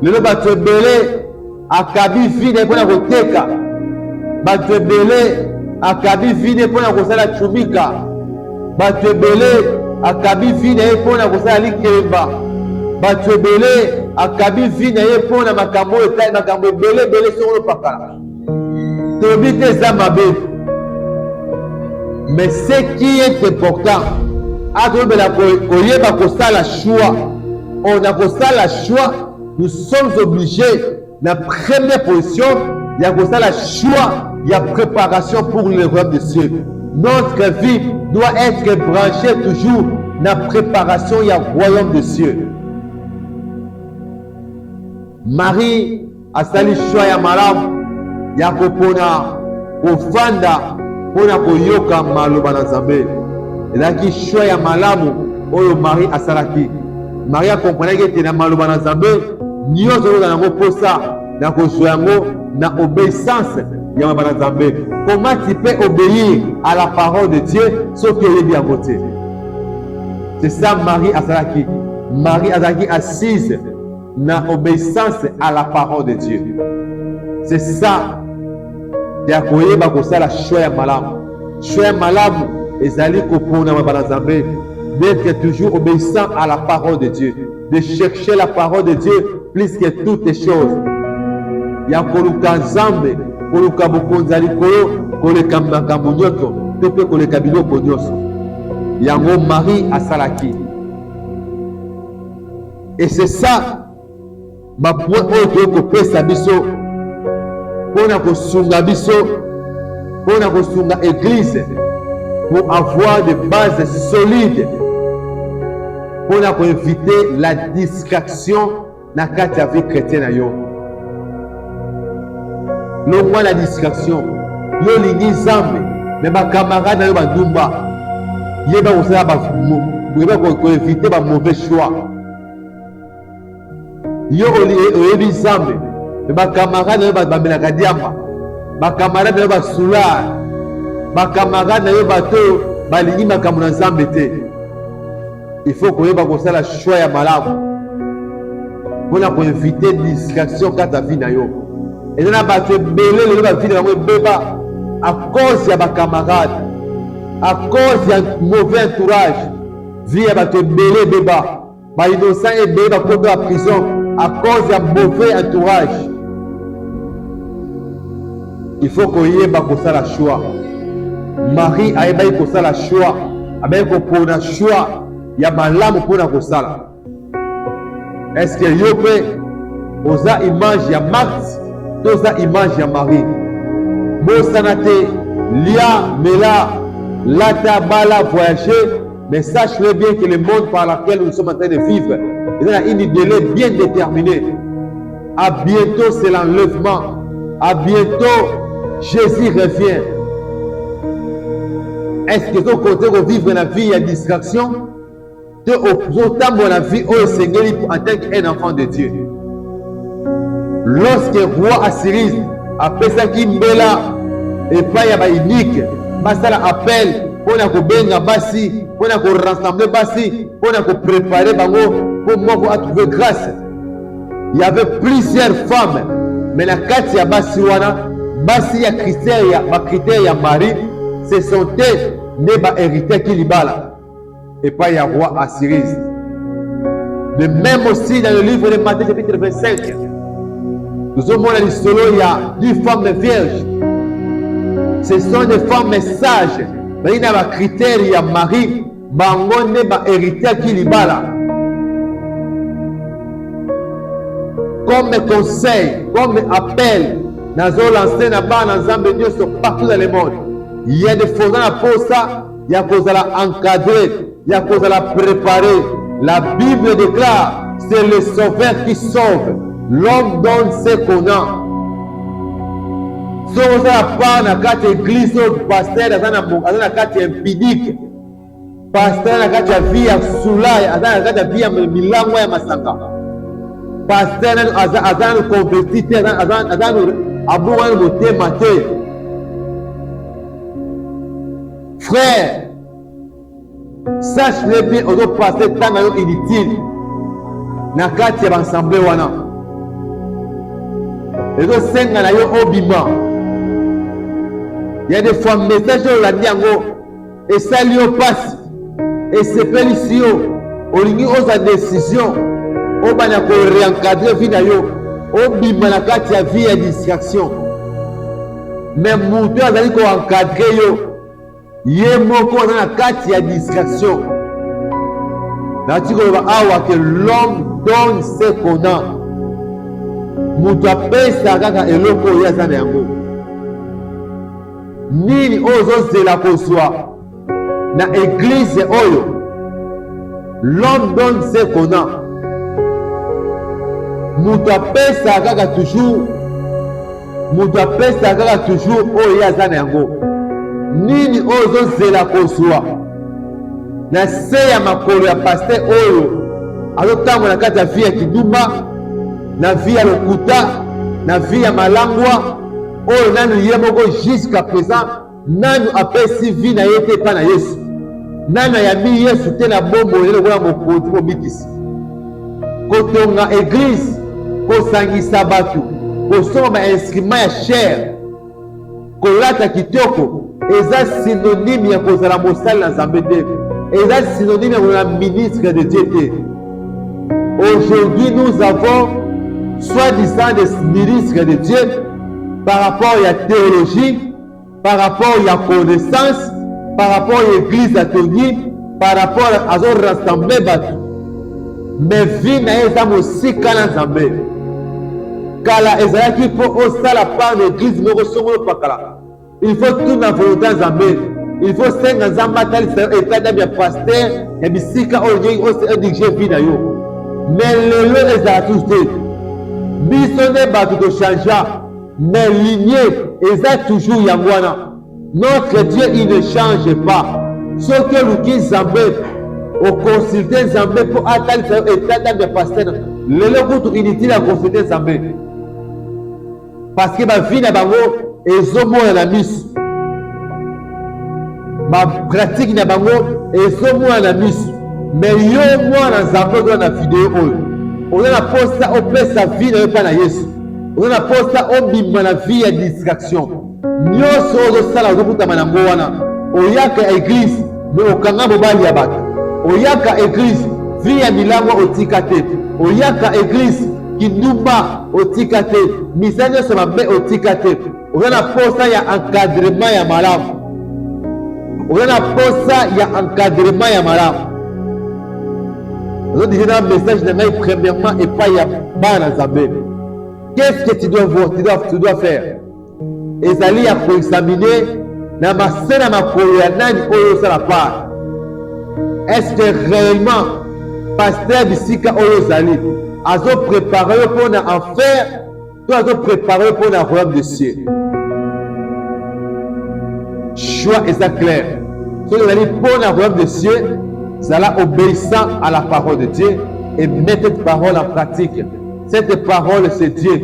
Le bateau belé a kabi vide pour la roteka. Bateau belé akabi vide pour na kosala chumika. Bato ebele akabi vi na ye mpo na kosala likemba. Bato ebele akabi vi na ye mpo na makambo ebele songolo pakala. Tobi te eza mabe. Mais ce qui est important, atobela koyeba kosala choix. On a kosala choix, nous sommes obligés, la première position, il y a kosala choix. Il y a préparation pour le royaume des cieux. Notre vie doit être branchée toujours dans la préparation il y a royaume des cieux. Marie a sali choix ya malamu ya kopona kofanda pona koyoka maloba na Nzambe. Elaki choix ya malamu oyo Marie asalaki. Marie a comprenait que na maloba na Nzambe nyonso oyo nango posa na kozwa yango na obéissance Comment tu peux obéir à la parole de Dieu sauf que est bien voté? C'est ça Marie Azalaki. Marie Azalaki assise dans l'obéissance à la parole de Dieu. C'est ça. Yakoyeba kosala choix ya malamu. Choix ya malamu ezali kopona mabanazambe d'être toujours obéissant à la parole de Dieu, de chercher la parole de Dieu plus que toutes les choses. Ya koluka nzambe, koluka bokonza likolo, koleka makambo nyonso, to pe koleka biloko nyonso. Yango Marie asalaki. Et c'est ça ma point oyo kopesa biso pona kosunga biso, pona kosunga église pour avoir des bases solides, pona ko éviter la distraction na kati ya vie chrétienne yo. Longwa la distraction yo lingi zambe mais ba camarade na yo bandumba yeba kosala ko éviter ba mauvais choix. Yo oyebi zambe mais ba camarade na yo bambelaka diamba, ba camarade na yo basula, ba camarade na yo bato balingi makambo na nzambe te. Il faut koyeba kosala choix ya malamu mpona koinvite distraction kati ya vie na yo. eza na bato ebele lelo bavie na bango ebeba à cause ya bacamarade, à cause ya mauvais entourage. Vie ya bato ebele ebeba, bainocent ebele bakomi ya prison à cause ya mauvais entourage. Il faut koyeba kosala choix. Marie ayebaki kosala choix, abeki kopona choix ya malamu mpona kosala. Est-ce que yo mpe oza image ya Marthe to oza image ya Marie? Bosana te lia mela lata bala voyager, mais sache-le bien que le monde par lequel nous sommes en train de vivre il y a une délai bien déterminé. À bientôt c'est l'enlèvement, à bientôt Jésus revient. Est-ce que tu continues de vivre la vie à distraction? Tu as la vie au Seigneur en tant qu'un enfant de Dieu. Lorsque le roi Assyrie appelle ça qui mbela et pas y a unique, ça l'appel pour nous benga basi, pour nous rassembler basi, pour nous préparer bango pour moi à trouver grâce. Il y avait plusieurs femmes, mais la carte ya basi wana, basi ya critère ya Marie, ce sont elles ne ba héritier qui libala et pas ya roi Assyrie. De même aussi dans le livre de Matthieu chapitre 25, nous avons l'histoire il y a 10 femmes vierges. Ce sont des femmes sages. Il y a des critères, il y a Marie, bango ne ba héritier qui libala. Comme conseil, comme appel, nous avons lancé partout dans le monde. Il y a des faisans à pour ça, il y a cause à la encadrer, il y a cause à la préparer. La Bible déclare, c'est le Sauveur qui sauve. L'homme donne ce qu'on a. Si on a pas na carte église, pasteur dans la carte impidique, pasteur na carte ya vie ya soula, dans la carte ya vie ya milango ya masanga. Pasteur azan converti, azan abouan moté maté. Frère, sache-le bien, on doit passer tant inutile. Na kati ya l'assemblée wana. Et donc, c'est un obima. Il y a des fois, message au landiango, et ça lui passe, et c'est félicité. Au lieu de la décision, on va réencadrer vie d'ailleurs, obima na kati ya vie ya distraction. Mais mon Dieu a dit qu'on encadre yo. Yé moko na kati ya distraction. Na tiko ba awa que l'homme donne ce qu'on a. Mutu apesa kaka eloko ya sana yango. Nini ozo zela kozwa na église oyo. L'homme donne ce qu'on a. Mutu apesa kaka toujours. Mutu apesa kaka toujours oyo ya sana yango. Nini ozo zela kozwa na se ya makolo ya pasteur oyo azotambola na kati ya vie ya kidumba, na vie ya lokuta, na vie ya malangwa, oyo nanu ye moko jusqu'à présent nanu apesi vie na ye te epai na Yesu, nanu ayambi Yesu te na bomoi lokola mokonzi mobikisi. Kotonga église, kosangisa bato, kosomba bainstrument ya chair, kolata kitoko, eza synonyme ya kozala mosali na Nzambe te, eza synonyme ya kozala ministre de Dieu te. Aujourd'hui nous avons soi-disant des ministres de Dieu par rapport à la théologie, par rapport à la connaissance, par rapport à l'église atomique, par rapport à ce rassembler bateau. Mais vie na eza mosika na Nzambe. Kala ezalaki po osala part l'église moko songolo pakala. Il faut tout na volonté Nzambe. Il faut senga Nzambe atalisa état d'âme ya pasteur ya bisika oyo nyongi ose indigé vie na yo. Mais lelo ezala tous te. Biso ne bato to changea. Mais lignée eza toujours yango wana. Notre Dieu il ne change pas. Ce que luki Nzambe au consulter Nzambe pour atalisa état d'âme ya pasteur. Lelo kutu inutile à consulter Nzambe. Parce que ma vie na bango ezomona na miso. Ma pratique na bango ezomona na miso. Mais yo mwana Nzambe oza na vidéo oyo. Oza na posta opesa vie na yo pa na Yesu. Oza na posta obima na vie ya distraction. Nyonso ozosala ozokutama na ngo wana. Oyaka église mais okanga mobali ya bato. Oyaka église vie ya milango otika te. Oyaka église kindumba otika te. Misa nyonso mabe otika te. Oza na posta ya encadrement ya malamu. Oza na posta ya encadrement ya malamu. Oza déjà dans message de mail premièrement et pas ya bana Nzambe. Qu'est-ce que tu dois voir, tu dois faire? Ezali ya koexaminer na masena makolo ya nani oyo osala part. Est-ce que réellement pasteur bisika oyo ozali azo préparer yo mpona enfer to azo préparer yo mpona royaume de cieux? Choix eza clair. Soki ozali mpona royaume de cieux, zala obéissant à la parole de Dieu et mettre cette parole en pratique. Cette parole c'est Dieu.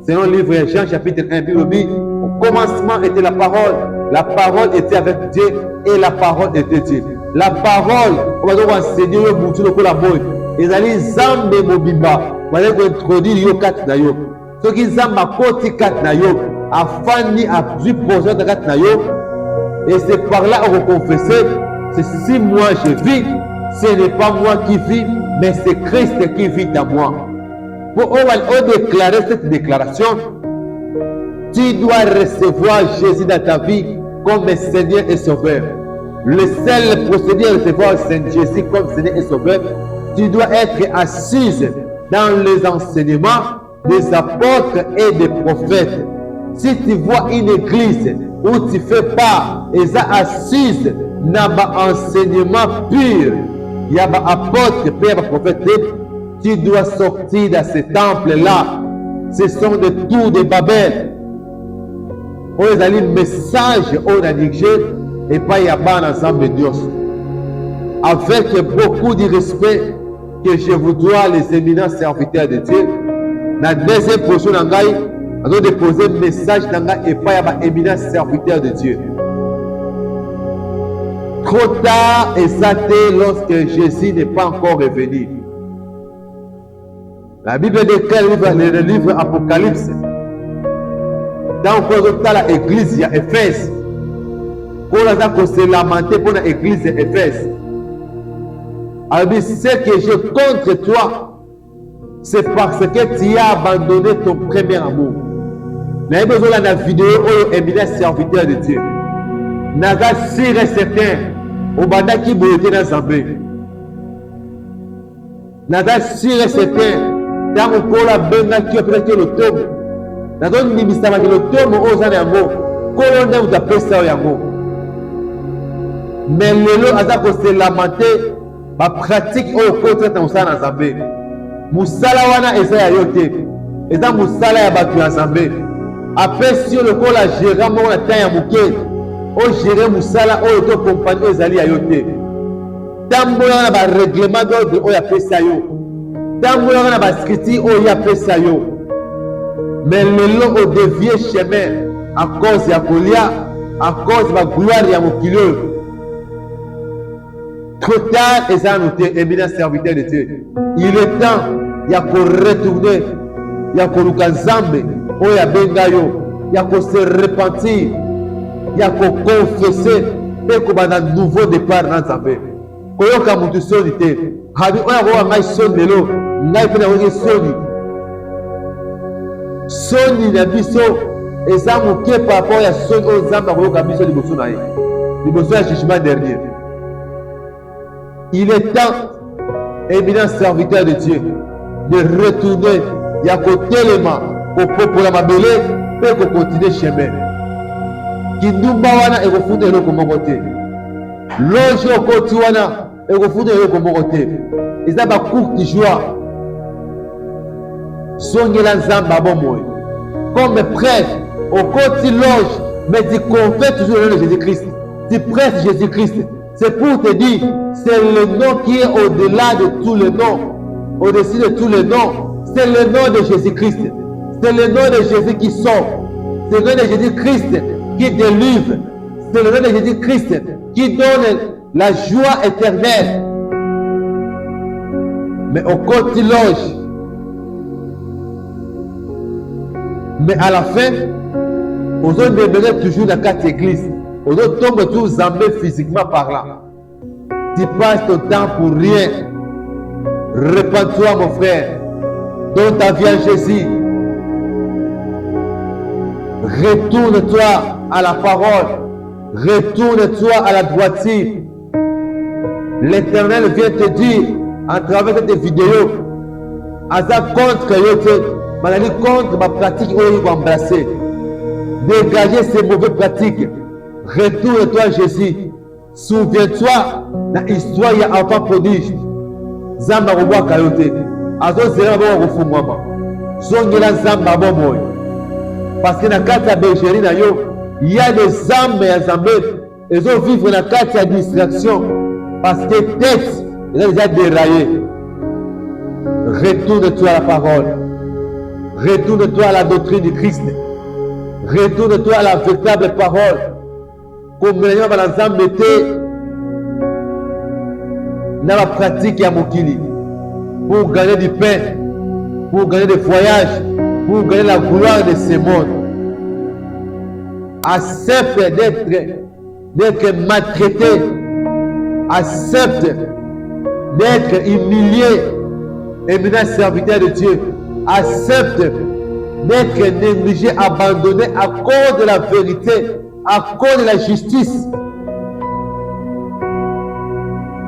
Selon le livre de Jean chapitre 1, Bible dit, au commencement était la parole était avec Dieu et la parole était Dieu. La parole, on va donc enseigner le bouton de la boy. Ils allaient zambe mobimba, on va donc introduire yo kat na yo. Ceux qui zamba koti kat na yo, afin ni à du projet de kat na yo, et c'est par là on va confesser, c'est si moi je vis, ce n'est pas moi qui vis, mais c'est Christ qui vit en moi. Pour déclarer cette déclaration, tu dois recevoir Jésus dans ta vie comme Seigneur et Sauveur. Le seul procédé à recevoir Jésus comme Seigneur et Sauveur, tu dois être assise dans les enseignements des apôtres et des prophètes. Si tu vois une église où tu fais part et ça assise dans l'enseignement pur, il y a des apôtres et des prophètes, tu dois sortir de ce temple-là. Ce sont des tours de Babel. On les a mis message au négligé et pas y a pas ensemble de Dieu. Avec beaucoup de respect que je vous dois, les éminents serviteurs de Dieu, la deuxième portion d'Angaï, on doit déposer un message d'Angaï et pas y a pas éminents serviteurs de Dieu. Trop tard et ça lorsque Jésus n'est pas encore revenu. La Bible déclare le livre Apocalypse. Dans l'église à Éphèse, pour se lamenter pour l'église d'Éphèse. Alors, ce que j'ai contre toi, c'est parce que tu as abandonné ton premier amour. Nous avons besoin de la vidéo où éminent serviteur de Dieu. Nous avons sûr et certain, au banda qui boite dans Zambé. Nous avons sûr et certain. Dans le col à Benga qui a prêté le tombe. Dans le ministère de l'automne, aux années amour, colonel vous appelez ça yango. Mais le lot a se lamenter, ma pratique au côté de Moussa Nazambé. Moussala wana eza ya yote. Eza Moussala ya batu ya Zambé. Après sur le col à gérer mon atteint ya mouké. O gérer Moussala o to compagnie ezali ya yote. Tambola na ba règlement d'ordre o ya pesa yo. Tambola na ba scripture o ya pesa yo. Mais le lot au dévié chemin à cause de la colia, à cause de la gloire de mon kilo. Trop tard, et ça a noté, éminent serviteur de Dieu. Il est temps, il y a qu'on retourner, il y a qu'on nous zambe, oh il y a bengayo, il y a qu'on se repentir, il y a qu'on confesser, et qu'on va dans un nouveau départ dans Zambé. Quand on a mon solité, on a un son de l'eau, on a un soni. Soni na biso, et ça m'a par rapport à son aux âmes, on a biso de Bosonaï. De Bosonaï, jugement dernier. Il est temps, éminent serviteur de Dieu, de retourner. Il y a côté l'élément pour la mabélé, et pour continuer chemin. Qui nous bawana et vous foutez le comme côté. L'ange au côté wana et vous foutez le comme côté. Et ça va court qui joie. Soignez la zamba bon moi. Comme prêtre, au côté l'ange, mais tu confesses toujours le nom de Jésus-Christ. Tu prêches Jésus-Christ. C'est pour te dire, c'est le nom qui est au-delà de tous les noms, au-dessus de tous les noms. C'est le nom de Jésus-Christ. C'est le nom de Jésus qui sort. C'est le nom de Jésus-Christ qui délivre. C'est le nom de Jésus-Christ qui donne la joie éternelle. Mais au côté loge. Mais à la fin, on demeurer toujours dans quatre églises. On tombe tous zambé physiquement parlant. Tu passes ton temps pour rien. Répands-toi, mon frère. Donne ta vie à Jésus. Retourne-toi à la parole. Retourne-toi à la droiture. L'Éternel vient te dire à travers cette vidéo, Asa contre Yote, maladie contre ma pratique où il va embrasser. Dégagez ces mauvaises pratiques. Retourne-toi à Jésus. Souviens-toi de l'histoire il y a un enfant prodige. Zamba Roboa Kayote. Azo Zera Boa Rufumwama. Zongela Zamba Bomoy. Parce que dans la carte de bergerie, il y a des âmes et des âmes. Ils ont vivre dans la carte de distraction. Parce que tête, ils ont déjà déraillé. Retourne-toi à la parole. Retourne-toi à la doctrine du Christ. Retourne-toi à la véritable parole. Comme les gens dans la pratique à Mokili. Pour gagner du pain, pour gagner des voyages, pour gagner la gloire de ce monde. Accepte d'être maltraité. Accepte d'être humilié. Éminent serviteur de Dieu. Accepte d'être négligé, abandonné à cause de la vérité, à cause de la justice.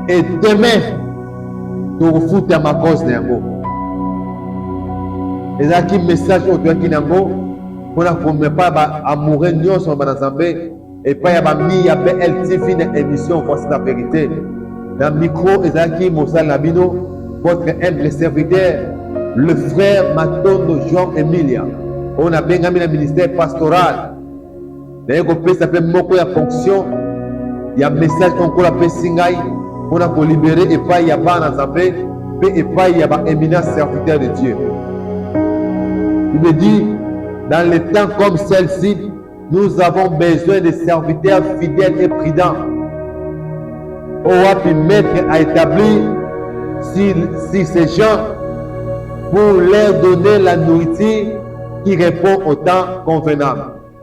Et demain, tu refoules à ma cause de Yango. Et là, qui message au Dieu qui Yango, pour la première fois, amoureux, nous sommes dans Zambé, et pas y a mis, y a LTV une émission, voici la vérité. Dans le micro, et là, qui Moussa Labino, votre humble serviteur, le frère Matondo Jean Emilia. On a bien gagné le ministère pastoral. D'ailleurs, on s'appelle Moko ya fonction. Il y a un message qu'on appelle Singaï. On a libéré et pas il y a pas dans Zambé. Et pas il y a un éminent serviteur de Dieu. Il me dit, dans les temps comme celle-ci, nous avons besoin de serviteurs fidèles et prudents. On va puis mettre à établir si ces gens pour leur donner la nourriture qui répond au temps convenable.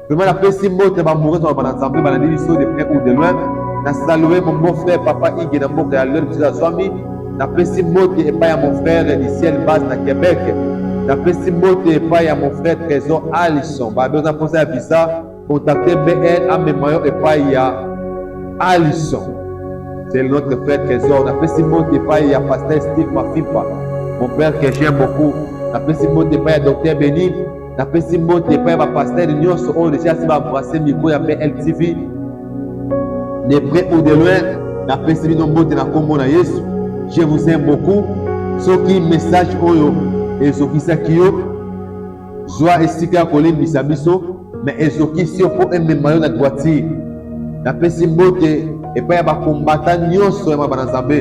Vraiment, la personne qui va mourir dans l'ensemble, dans la direction de près ou de loin, na saluer mon beau frère Papa Igué na mboka ya l'heure de la soirée, na personne qui est pas mon frère du ciel base na Québec, na personne qui est pas mon frère Trésor Alisson. Bah, besoin de poser un visa, contacter BN à mes maillots et pas il y a Alisson. C'est notre frère Trésor. Na personne qui est pas il y a Pasteur Steve Mafipa. Mon père que j'aime beaucoup. La personne qui est pas docteur Béni. La personne qui est pas pasteur de Nyon on déjà si va embrasser micro ya LTV. De près ou de loin, la personne qui est na Congo na Yesu. Je vous aime beaucoup. Ceux qui message oyo et ceux qui sakio joie et sika kolé bisabiso mais et ceux qui si pour un maillot na droitier. La personne qui est pas ba combattant Nyon so ma banazambe.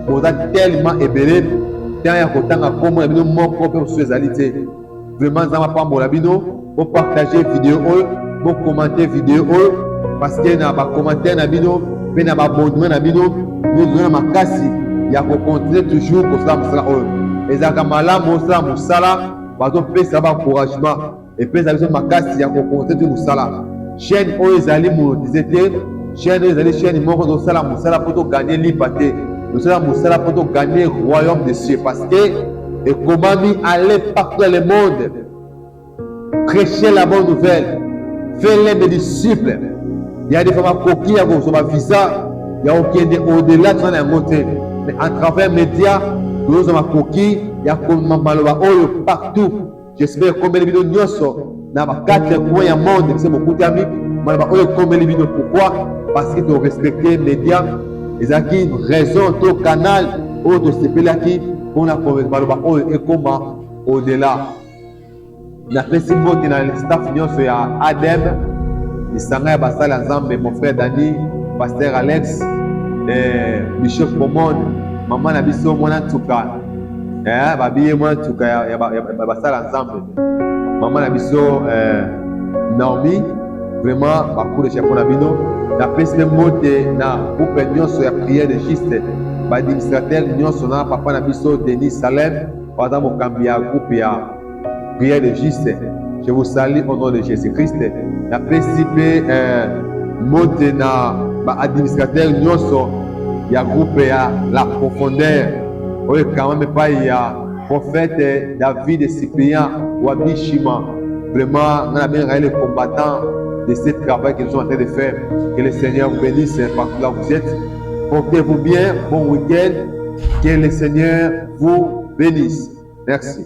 Vous êtes tellement ébélé. Vraiment, ça m'a pas mon labino pour partager vidéo pour commenter vidéo parce que na ba commentaire na bino pe na ba abonnement na bino nous donnons makasi ya ko continuer toujours ko sala musala oyo ezaka malamu osala musala bato pesa ba encouragement et pesa biso makasi ya ko continuer musala chaîne oyo ezali monétisé te chaîne oyo ezali chaîne moko tosala musala po to gagner liberté tosala musala po to gagner royaume des cieux parce que ekomami aller partout dans le monde prêcher la bonne nouvelle faire les disciples. Il y a des femmes qui ont un visa, il y a qui est au-delà de la montée. Mais à travers les médias, nous avons un coquille, il y a comme malheur partout. J'espère combien de vidéos nous sommes dans les 4 coins du monde, c'est beaucoup d'amis. Malheur combien de vidéos pourquoi? Parce qu'ils ont respecté les médias. Ils ont une raison, tout canal, autre c'est qui pour la malheur et comment au-delà. La principale qui est dans le staff c'est Adem, Isanga Basala Nzambe, mon frère Dani, pasteur Alex, Bishop Pomone, maman Nabiso Mwana Tuka, Babi Mwana Tuka, Basala Nzambe, maman Nabiso Naomi, vraiment, beaucoup de chefs Nabino, la principale montée na groupe Union sur la prière de juste, l'administrateur Union sur la papa Nabiso Denis Salem, pendant mon cambia groupe ya prière de juste. Je vous salue au nom de Jésus-Christ. La principale monte na administrateur nyonso ya groupe ya la profondeur. Oui, quand même pas il y a prophète David et Cyprien Wabishima. Vraiment, on a bien réalisé les combattants de ce travail qu'ils sont en train de faire. Que le Seigneur vous bénisse partout là où vous êtes. Portez-vous bien, bon week-end. Que le Seigneur vous bénisse. Merci.